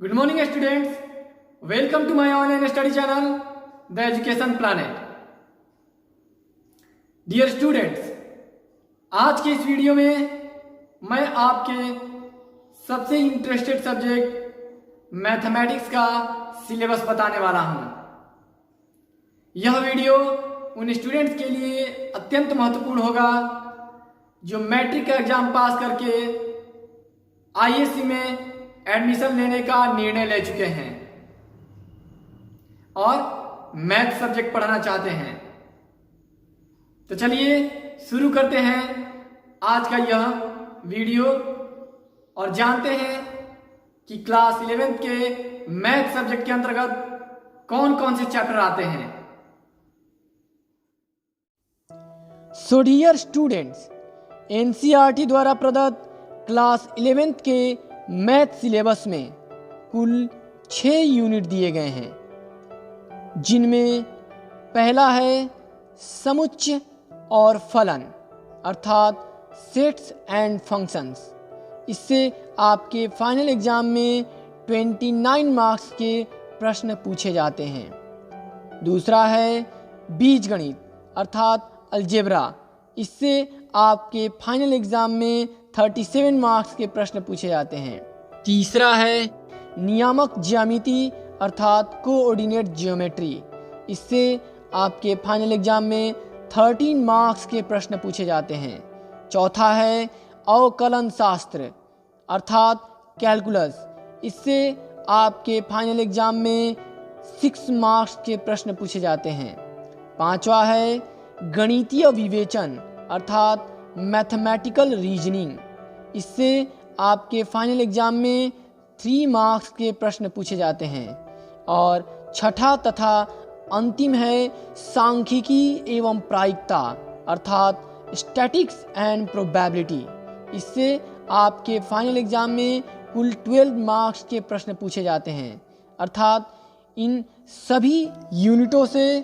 Good morning students. Welcome to my online study channel, The Education Planet. Dear students, आज के इस video में मैं आपके सबसे इंटरेस्टेड सब्जेक्ट मैथमेटिक्स का सिलेबस बताने वाला हूं। यह वीडियो उन स्टूडेंट्स के लिए अत्यंत महत्वपूर्ण होगा जो मैट्रिक का एग्जाम पास करके आईएससी में एडमिशन लेने का निर्णय ले चुके हैं और मैथ सब्जेक्ट पढ़ना चाहते हैं। तो चलिए शुरू करते हैं आज का यह वीडियो और जानते हैं कि क्लास 11th के मैथ सब्जेक्ट के अंतर्गत कौन कौन से चैप्टर आते हैं। सो डियर स्टूडेंट्स, एनसीईआरटी द्वारा प्रदत्त क्लास 11th के मैथ सिलेबस में कुल 6 यूनिट दिए गए हैं, जिनमें पहला है समुच्चय और फलन अर्थात सेट्स एंड फंक्शंस। इससे आपके फाइनल एग्जाम में 29 मार्क्स के प्रश्न पूछे जाते हैं। दूसरा है बीजगणित अर्थात अलजेब्रा। इससे आपके फाइनल एग्जाम में 37 मार्क्स के प्रश्न पूछे जाते हैं। तीसरा है नियामक ज्यामिति अर्थात कोऑर्डिनेट ज्योमेट्री। इससे आपके फाइनल एग्जाम में 13 मार्क्स के प्रश्न पूछे जाते हैं। चौथा है अवकलन शास्त्र अर्थात कैलकुलस। इससे आपके फाइनल एग्जाम में 6 मार्क्स के प्रश्न पूछे जाते हैं। पांचवा है गणितीय विवेचन अर्थात मैथमेटिकल रीजनिंग। इससे आपके फाइनल एग्जाम में 3 मार्क्स के प्रश्न पूछे जाते हैं। और छठा तथा अंतिम है सांख्यिकी एवं प्रायिकता अर्थात स्टैटिक्स एंड प्रोबेबिलिटी। इससे आपके फाइनल एग्जाम में कुल 12 मार्क्स के प्रश्न पूछे जाते हैं। अर्थात इन सभी यूनिटों से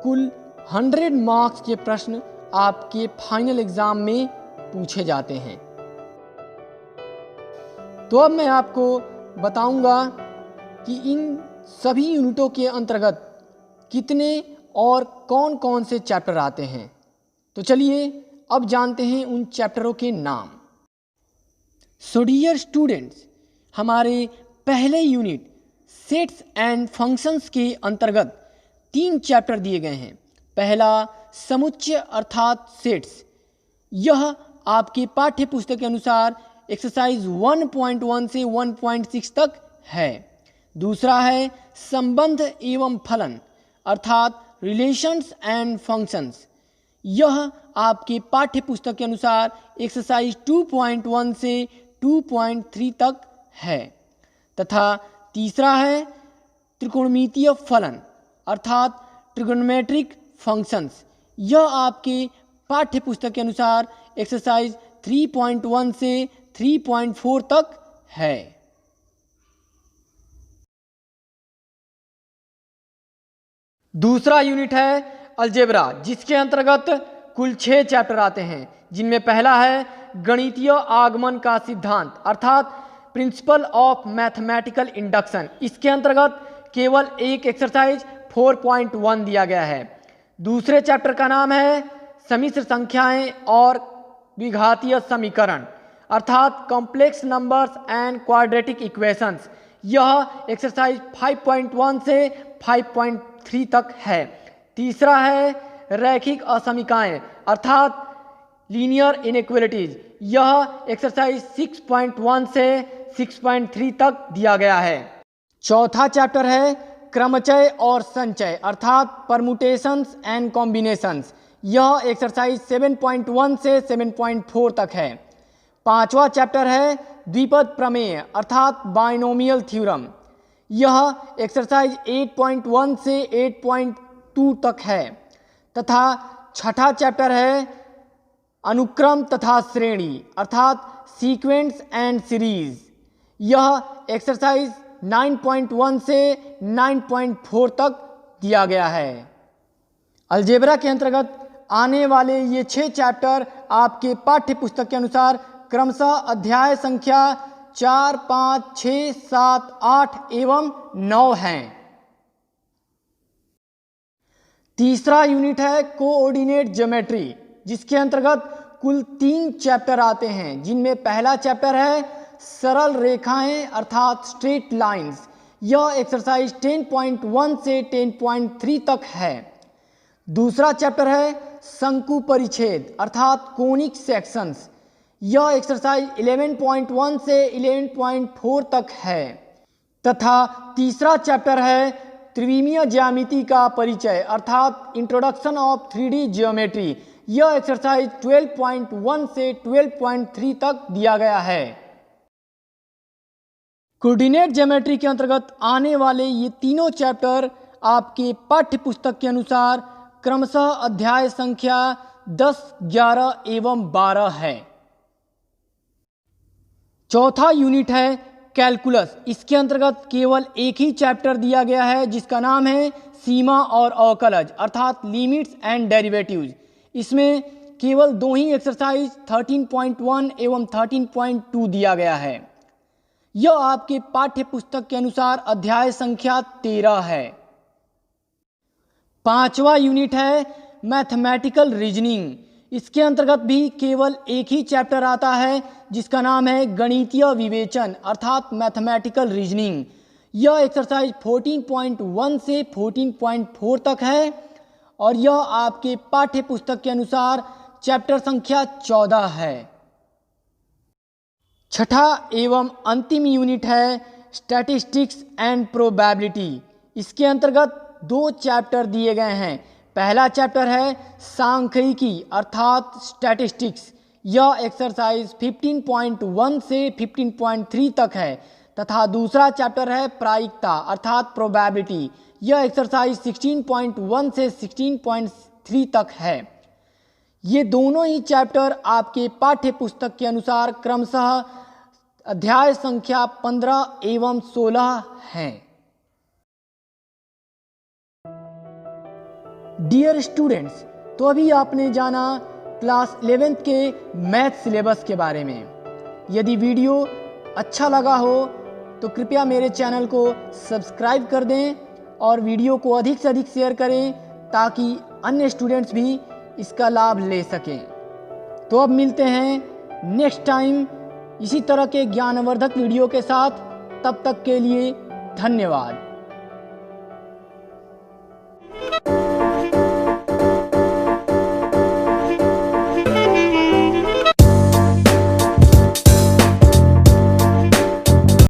कुल 100 मार्क्स के प्रश्न आपके फाइनल एग्जाम में पूछे जाते हैं। तो अब मैं आपको बताऊंगा कि इन सभी यूनिटों के अंतर्गत कितने और कौन कौन से चैप्टर आते हैं। तो चलिए अब जानते हैं उन चैप्टरों के नाम। सो डियर स्टूडेंट्स, हमारे पहले यूनिट सेट्स एंड फंक्शंस के अंतर्गत 3 चैप्टर दिए गए हैं। पहला समुच्चय अर्थात सेट्स। यह आपके पाठ्य पुस्तक के अनुसार एक्सरसाइज 1.1 से 1.6 तक है। दूसरा है संबंध एवं फलन अर्थात रिलेशंस एंड फंक्शंस। यह आपके पाठ्य पुस्तक के अनुसार एक्सरसाइज 2.1 से 2.3 तक है। तथा तीसरा है त्रिकोणमितीय फलन अर्थात ट्रिगोनोमेट्रिक फंक्शंस। यह आपके पाठ्य पुस्तक के अनुसार एक्सरसाइज 3.1 से 3.4 तक है। दूसरा यूनिट है अलजेब्रा, जिसके अंतर्गत कुल 6 चैप्टर आते हैं, जिनमें पहला है गणितीय आगमन का सिद्धांत अर्थात प्रिंसिपल ऑफ मैथमेटिकल इंडक्शन। इसके अंतर्गत केवल एक एक्सरसाइज 4.1 दिया गया है। दूसरे चैप्टर का नाम है सम्मिश्र संख्याएं और विघातीय समीकरण अर्थात complex numbers and quadratic equations. यह एक्सरसाइज 5.1 से 5.3 तक है। तीसरा है रैखिक असमीकाएं अर्थात लीनियर इनइक्वालिटीज। यह एक्सरसाइज 6.1 से 6.3 तक दिया गया है। चौथा चैप्टर है क्रमचय और संचय अर्थात परमुटेशंस एंड कॉम्बिनेशंस। यह एक्सरसाइज 7.1 से 7.4 तक है। पांचवा चैप्टर है द्विपद प्रमेय अर्थात बाइनोमियल थ्योरम। यह एक्सरसाइज 8.1 से 8.2 तक है। तथा छठा चैप्टर है अनुक्रम तथा श्रेणी अर्थात सीक्वेंस एंड सीरीज। यह एक्सरसाइज 9.1 से 9.4 तक दिया गया है। अलजेब्रा के अंतर्गत आने वाले ये 6 चैप्टर आपके पाठ्य पुस्तक के अनुसार क्रमशः अध्याय संख्या 4, 5, 6, 7, 8 एवं 9 हैं। तीसरा यूनिट है कोऑर्डिनेट ज्योमेट्री, जिसके अंतर्गत कुल 3 चैप्टर आते हैं, जिनमें पहला चैप्टर है सरल रेखाएं अर्थात स्ट्रेट लाइंस। यह एक्सरसाइज 10.1 से 10.3 तक है। दूसरा चैप्टर है शंकु परिच्छेद अर्थात कोनिक सेक्शंस। यह एक्सरसाइज 11.1 से 11.4 तक है। तथा तीसरा चैप्टर है त्रिविमीय ज्यामिति का परिचय अर्थात इंट्रोडक्शन ऑफ 3D ज्योमेट्री। यह एक्सरसाइज 12.1 से 12.3 तक दिया गया है। कोऑर्डिनेट ज्योमेट्री के अंतर्गत आने वाले ये तीनों चैप्टर आपके पाठ्य पुस्तक के अनुसार क्रमशः अध्याय संख्या 10, 11 एवं 12 है। चौथा यूनिट है कैलकुलस। इसके अंतर्गत केवल एक ही चैप्टर दिया गया है, जिसका नाम है सीमा और अवकलज अर्थात लिमिट्स एंड डेरिवेटिव्स। इसमें केवल 2 ही एक्सरसाइज 13.1 एवं 13.2 दिया गया है। यह आपके पाठ्य पुस्तक के अनुसार अध्याय संख्या 13 है। पांचवा यूनिट है मैथमेटिकल रीजनिंग। इसके अंतर्गत भी केवल एक ही चैप्टर आता है, जिसका नाम है गणितीय विवेचन अर्थात मैथमेटिकल रीजनिंग। यह एक्सरसाइज 14.1 से 14.4 तक है और यह आपके पाठ्य पुस्तक के अनुसार चैप्टर संख्या 14 है। छठा एवं अंतिम यूनिट है स्टैटिस्टिक्स एंड प्रोबेबिलिटी। इसके अंतर्गत 2 चैप्टर दिए गए हैं। पहला चैप्टर है सांख्यिकी अर्थात स्टैटिस्टिक्स। यह एक्सरसाइज 15.1 से 15.3 तक है। तथा दूसरा चैप्टर है प्रायिकता अर्थात प्रोबेबिलिटी। यह एक्सरसाइज 16.1 से 16.3 तक है। ये दोनों ही चैप्टर आपके पाठ्य पुस्तक के अनुसार क्रमशः अध्याय संख्या 15 एवं 16 हैं। डियर स्टूडेंट्स, तो अभी आपने जाना क्लास 11th के मैथ सिलेबस के बारे में। यदि वीडियो अच्छा लगा हो तो कृपया मेरे चैनल को सब्सक्राइब कर दें और वीडियो को अधिक से अधिक शेयर करें, ताकि अन्य स्टूडेंट्स भी इसका लाभ ले सकें। तो अब मिलते हैं नेक्स्ट टाइम इसी तरह के ज्ञानवर्धक वीडियो के साथ। तब तक के लिए धन्यवाद।